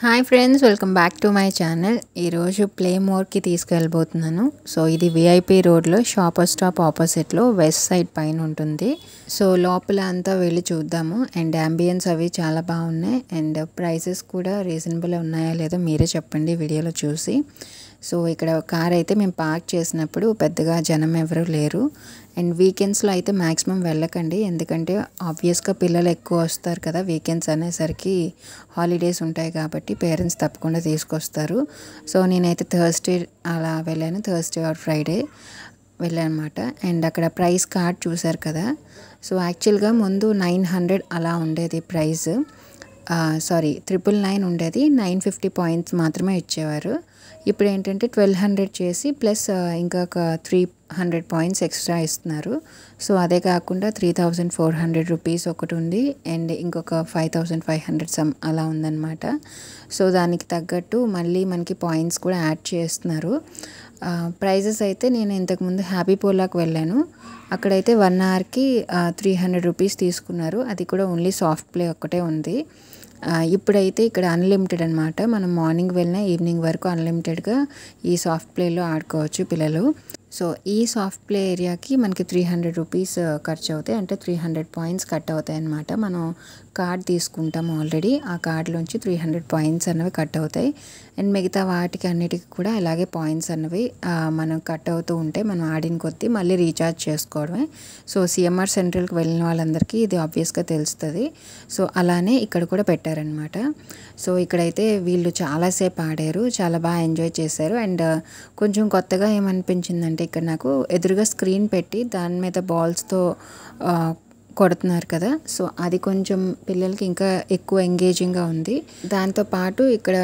Hi friends, welcome back to my channel. ఈరోజు play మోర్కి తీసుకెళ్ళిపోతున్నాను. So ఇది VIP రోడ్లో shopper stop ఆపోజిట్లో వెస్ట్ సైడ్ పైన ఉంటుంది. సో లోపల అంతా వెళ్ళి చూద్దాము. అండ్ అంబియన్స్ అవి చాలా బాగున్నాయి. అండ్ ప్రైసెస్ కూడా రీజనబుల్ ఉన్నాయా లేదో మీరే చెప్పండి వీడియోలో చూసి. సో ఇక్కడ కార్ అయితే మేము పార్క్ చేసినప్పుడు పెద్దగా జనం ఎవరు లేరు. అండ్ వీకెండ్స్లో అయితే మ్యాక్సిమం వెళ్ళకండి, ఎందుకంటే ఆబ్వియస్గా పిల్లలు ఎక్కువ వస్తారు కదా. వీకెండ్స్ అనేసరికి హాలిడేస్ ఉంటాయి కాబట్టి పేరెంట్స్ తప్పకుండా తీసుకొస్తారు. సో నేనైతే థర్స్డే అలా వెళ్ళాను, థర్స్డే ఆర్ ఫ్రైడే వెళ్ళానమాట. అండ్ అక్కడ ప్రైస్ కార్డ్ చూసారు కదా. సో యాక్చువల్గా ముందు 900 అలా ఉండేది ప్రైస్, 999 ఉండేది, 950 పాయింట్స్ మాత్రమే ఇచ్చేవారు. ఇప్పుడు ఏంటంటే 1200 చేసి ప్లస్ ఇంకొక 300 పాయింట్స్ ఎక్స్ట్రా ఇస్తున్నారు. సో అదే కాకుండా 3400 రూపీస్ ఒకటి ఉంది, అండ్ ఇంకొక 5500 సమ్ అలా ఉందన్నమాట. సో దానికి తగ్గట్టు మళ్ళీ మనకి పాయింట్స్ కూడా యాడ్ చేస్తున్నారు. ప్రైజెస్ అయితే నేను ఇంతకుముందు హ్యాపీ పోలాకి వెళ్ళాను, అక్కడైతే 1 అవర్కి 300 రూపీస్ తీసుకున్నారు. అది కూడా ఓన్లీ సాఫ్ట్ ప్లే ఒక్కటే ఉంది. ఇప్పుడైతే ఇక్కడ అన్లిమిటెడ్ అనమాట. మనం మార్నింగ్ వెళ్ళినా ఈవినింగ్ వరకు అన్లిమిటెడ్గా ఈ సాఫ్ట్ ప్లేలో ఆడుకోవచ్చు పిల్లలు. సో ఈ సాఫ్ట్ ప్లే ఏరియాకి మనకి 300 రూపీస్ ఖర్చు అవుతాయి, అంటే 300 పాయింట్స్ కట్ అవుతాయి అన్నమాట. మనం కార్డ్ తీసుకుంటాం ఆల్రెడీ, ఆ కార్డులోంచి 300 పాయింట్స్ అన్నవి కట్ అవుతాయి. అండ్ మిగతా వాటికి అన్నిటికీ కూడా అలాగే పాయింట్స్ అన్నవి మనం కట్ అవుతూ ఉంటే మనం ఆడిన కొద్దీ మళ్ళీ రీఛార్జ్ చేసుకోవడమే. సో సిఎంఆర్ సెంట్రల్కి వెళ్ళిన వాళ్ళందరికీ ఇది ఆబ్వియస్గా తెలుస్తుంది. సో అలానే ఇక్కడ కూడా పెట్టారనమాట. సో ఇక్కడైతే వీళ్ళు చాలాసేపు ఆడారు, చాలా బాగా ఎంజాయ్ చేశారు. అండ్ కొంచెం కొత్తగా ఏమనిపించిందంటే ఇక్కడ నాకు ఎదురుగా స్క్రీన్ పెట్టి దాని మీద బాల్స్తో కొడుతున్నారు కదా. సో అది కొంచెం పిల్లలకి ఇంకా ఎక్కువ ఎంగేజింగ్గా ఉంది. దాంతోపాటు ఇక్కడ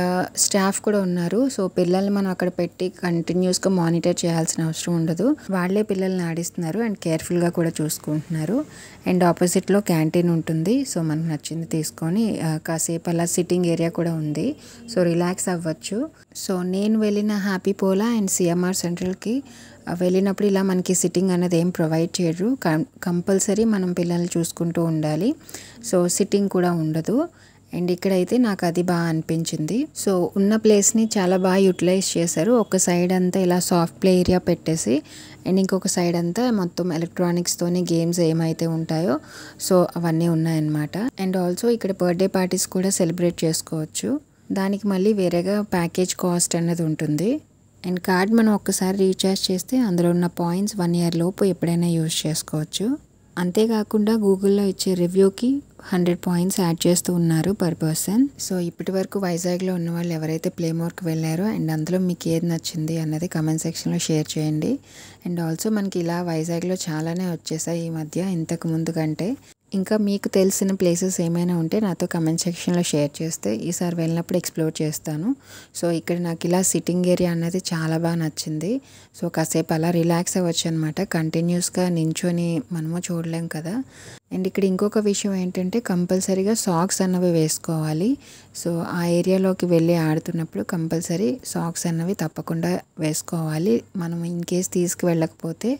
స్టాఫ్ కూడా ఉన్నారు. సో పిల్లల్ని మనం అక్కడ పెట్టి కంటిన్యూస్గా మానిటర్ చేయాల్సిన అవసరం ఉండదు, వాళ్ళే పిల్లల్ని ఆడిస్తున్నారు అండ్ కేర్ఫుల్గా కూడా చూసుకుంటున్నారు. అండ్ ఆపోజిట్లో క్యాంటీన్ ఉంటుంది. సో మనకు నచ్చింది తీసుకొని కాసేపు అలా సిట్టింగ్ ఏరియా కూడా ఉంది, సో రిలాక్స్ అవ్వచ్చు. సో నేను వెళ్ళిన హ్యాపీ పోలా అండ్ సిఎంఆర్ సెంట్రల్కి వెళ్ళినప్పుడు ఇలా మనకి సిట్టింగ్ అనేది ఏం ప్రొవైడ్ చేయరు, కంపల్సరీ మనం పిల్లల్ని చూసుకుంటూ ఉండాలి. సో సిట్టింగ్ కూడా ఉండదు. అండ్ ఇక్కడైతే నాకు అది బాగా అనిపించింది. సో ఉన్న ప్లేస్ని చాలా బాగా యూటిలైజ్ చేశారు. ఒక సైడ్ అంతా ఇలా సాఫ్ట్ ప్లే ఏరియా పెట్టేసి అండ్ ఇంకొక సైడ్ అంతా మొత్తం ఎలక్ట్రానిక్స్తోని గేమ్స్ ఏమైతే ఉంటాయో సో అవన్నీ ఉన్నాయన్నమాట. అండ్ ఆల్సో ఇక్కడ బర్త్డే పార్టీస్ కూడా సెలబ్రేట్ చేసుకోవచ్చు. దానికి మళ్ళీ వేరేగా ప్యాకేజ్ కాస్ట్ అన్నది ఉంటుంది. అండ్ కార్డ్ మనం ఒక్కసారి రీఛార్జ్ చేస్తే అందులో ఉన్న పాయింట్స్ 1 ఇయర్ లోపు ఎప్పుడైనా యూజ్ చేసుకోవచ్చు. అంతేకాకుండా గూగుల్లో ఇచ్చే రివ్యూకి 100 పాయింట్స్ యాడ్ చేస్తూ ఉన్నారు పర్ పర్సన్. సో ఇప్పటి వరకు వైజాగ్లో ఉన్న వాళ్ళు ఎవరైతే ప్లేమోర్కి వెళ్ళారో అండ్ అందులో మీకు ఏది నచ్చింది అన్నది కమెంట్ సెక్షన్లో షేర్ చేయండి. అండ్ ఆల్సో మనకి ఇలా వైజాగ్లో చాలానే వచ్చేసాయి ఈ మధ్య, ఇంతకు ముందు కంటే. ఇంకా మీకు తెలిసిన ప్లేసెస్ ఏమైనా ఉంటే నాతో కమెంట్ సెక్షన్లో షేర్ చేస్తే ఈసారి వెళ్ళినప్పుడు ఎక్స్ప్లోర్ చేస్తాను. సో ఇక్కడ నాకు ఇలా సిట్టింగ్ ఏరియా అన్నది చాలా బాగా నచ్చింది. సో కాసేపు అలా రిలాక్స్ అవ్వచ్చు అనమాట, కంటిన్యూస్గా నించొని మనము చూడలేం కదా. అండ్ ఇక్కడ ఇంకొక విషయం ఏంటంటే కంపల్సరీగా సాక్స్ అన్నవి వేసుకోవాలి. సో ఆ ఏరియాలోకి వెళ్ళి ఆడుతున్నప్పుడు కంపల్సరీ సాక్స్ అన్నవి తప్పకుండా వేసుకోవాలి. మనం ఇన్ కేస్ తీసుకువెళ్ళకపోతే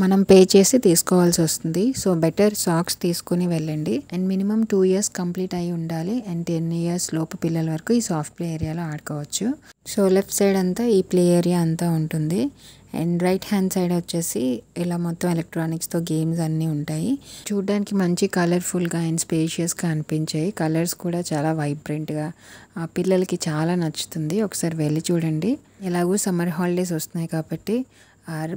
మనం పే చేసి తీసుకోవాల్సి వస్తుంది. సో బెటర్ సాక్స్ తీసుకుని వెళ్ళండి. అండ్ మినిమం 2 ఇయర్స్ కంప్లీట్ అయి ఉండాలి. అండ్ 10 ఇయర్స్ లోపు పిల్లల వరకు ఈ సాఫ్ట్ ప్లే ఏరియాలో ఆడుకోవచ్చు. సో లెఫ్ట్ సైడ్ అంతా ఈ ప్లే ఏరియా అంతా ఉంటుంది. అండ్ రైట్ హ్యాండ్ సైడ్ వచ్చేసి ఇలా మొత్తం ఎలక్ట్రానిక్స్తో గేమ్స్ అన్నీ ఉంటాయి. చూడడానికి మంచి కలర్ఫుల్గా అండ్ స్పేషియస్గా అనిపించాయి. కలర్స్ కూడా చాలా వైబ్రెంట్గా, పిల్లలకి చాలా నచ్చుతుంది. ఒకసారి వెళ్ళి చూడండి. ఎలాగో సమ్మర్ హాలిడేస్ వస్తున్నాయి కాబట్టి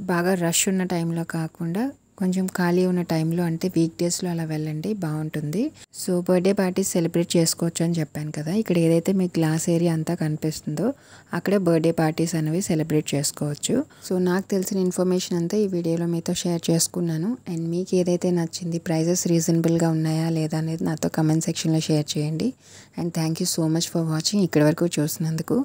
బాగా రష్ ఉన్న టైంలో కాకుండా కొంచెం ఖాళీ ఉన్న టైంలో, అంటే వీక్ డేస్లో అలా వెళ్ళండి, బాగుంటుంది. సో బర్త్డే పార్టీస్ సెలబ్రేట్ చేసుకోవచ్చు అని చెప్పాను కదా. ఇక్కడ ఏదైతే మీకు గ్లాస్ ఏరియా అంతా కనిపిస్తుందో అక్కడే బర్త్డే పార్టీస్ అనేవి సెలబ్రేట్ చేసుకోవచ్చు. సో నాకు తెలిసిన ఇన్ఫర్మేషన్ అంతా ఈ వీడియోలో మీతో షేర్ చేసుకున్నాను. అండ్ మీకు ఏదైతే నచ్చింది, ప్రైజెస్ రీజనబుల్గా ఉన్నాయా లేదా అనేది నాతో కమెంట్ సెక్షన్లో షేర్ చేయండి. And thank you so much for watching. ఇక్కడి వరకు చూసినందుకు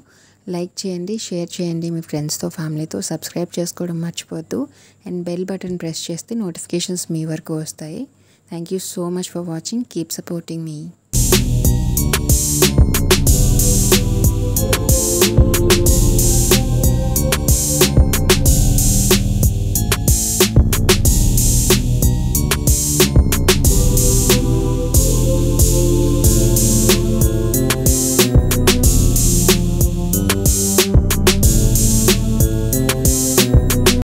లైక్ చేయండి, షేర్ చేయండి మీ ఫ్రెండ్స్తో, ఫ్యామిలీతో. సబ్స్క్రైబ్ చేసుకోవడం మర్చిపోద్దు. అండ్ బెల్ బటన్ ప్రెస్ చేస్తే నోటిఫికేషన్స్ మీ వరకు వస్తాయి. Thank you so much for watching. Keep supporting me.